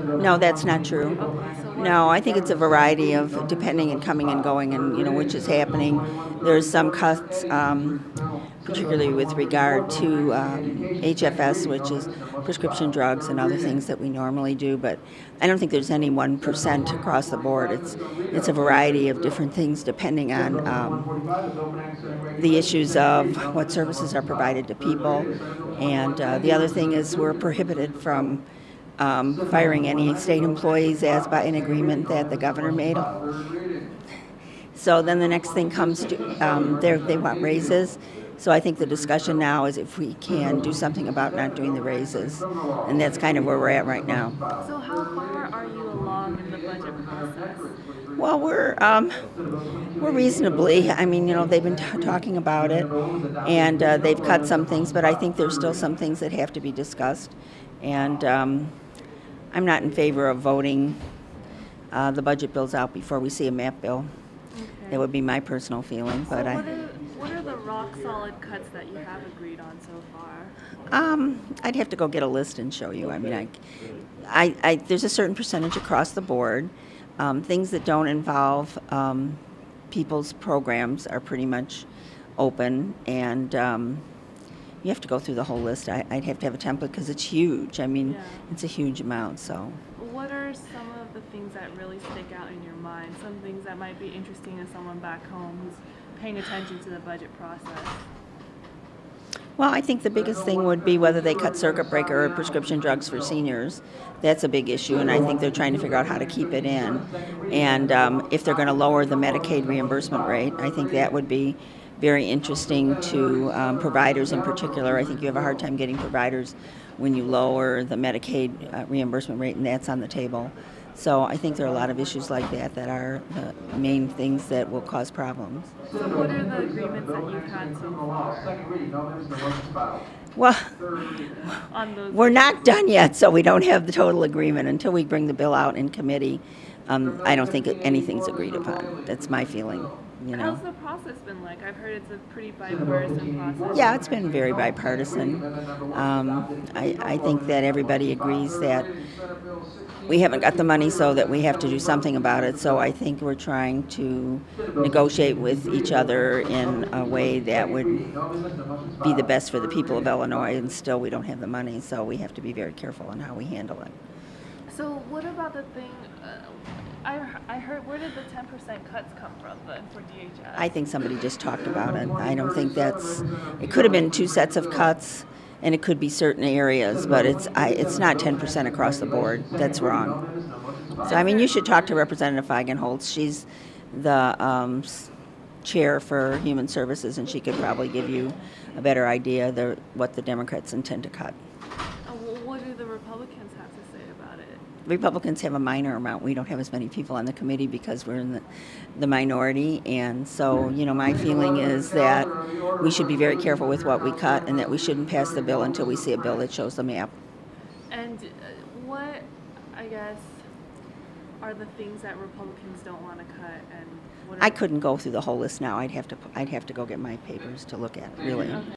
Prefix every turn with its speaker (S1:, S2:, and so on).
S1: No, that's not true.
S2: Okay, so
S1: No, I
S2: what?
S1: think it's a variety of depending and coming and going, and which is happening. There's some cuts, particularly with regard to HFS, which is prescription drugs and other things that we normally do. But I don't think there's any 1% across the board. It's a variety of different things depending on the issues of what services are provided to people. And the other thing is we're prohibited from firing any state employees as by an agreement that the governor made. So then the next thing comes to they want raises. So I think the discussion now is if we can do something about not doing the raises, and that's kind of where we're at right now.
S2: So how far are you along in the budget process?
S1: Well, we're reasonably. I mean, they've been talking about it, and they've cut some things, but I think there's still some things that have to be discussed, and I'm not in favor of voting the budget bills out before we see a MAP bill.
S2: Okay.
S1: That would be my personal feeling,
S2: So
S1: but
S2: what are the rock solid cuts that you have agreed on so far?
S1: I'd have to go get a list and show you. I mean, there's a certain percentage across the board. Things that don't involve people's programs are pretty much open, and you have to go through the whole list. I'd have to have a template because it's huge. I mean,
S2: Yeah.
S1: it's a huge amount. So,
S2: What are some of the things that really stick out in your mind? Some things that might be interesting to someone back home who's paying attention to the budget process?
S1: well, I think the biggest thing would be whether they cut circuit breaker or prescription drugs for seniors. That's a big issue, and I think they're trying to figure out how to keep it in. And if they're going to lower the Medicaid reimbursement rate, I think that would be very interesting to providers in particular. I think you have a hard time getting providers when you lower the Medicaid reimbursement rate, and that's on the table. So I think there are a lot of issues like that that are the main things that will cause problems.
S2: So what are the agreements that you've had so far
S1: Well,
S2: on those
S1: we're not
S2: issues?
S1: done yet, so we don't have the total agreement until we bring the bill out in committee. I don't think anything's agreed upon. That's my feeling.
S2: How's the process been like? I've heard it's a pretty bipartisan process.
S1: Yeah, it's been very bipartisan. I think that everybody agrees that we haven't got the money, so that we have to do something about it. So I think we're trying to negotiate with each other in a way that would be the best for the people of Illinois, and still we don't have the money, so we have to be very careful in how we handle it.
S2: So what about the thing? I heard. Where did the 10% cuts come from then for DHS?
S1: I think somebody just talked about it. I don't think it could have been two sets of cuts, and it could be certain areas, but it's not 10% across the board. That's wrong. So, I mean, you should talk to Representative Feigenholz. She's the chair for Human Services, and she could probably give you a better idea of what the Democrats intend to cut.
S2: What do the Republicans have to say about it?
S1: Republicans have a minor amount. We don't have as many people on the committee because we're in the minority. And so, my feeling is that we should be very careful with what we cut, and that we shouldn't pass the bill until we see a bill that shows the map.
S2: And what, I guess, are the things that Republicans don't want to cut? And what
S1: I couldn't go through the whole list now. I'd have to go get my papers to look at, really.
S2: Okay.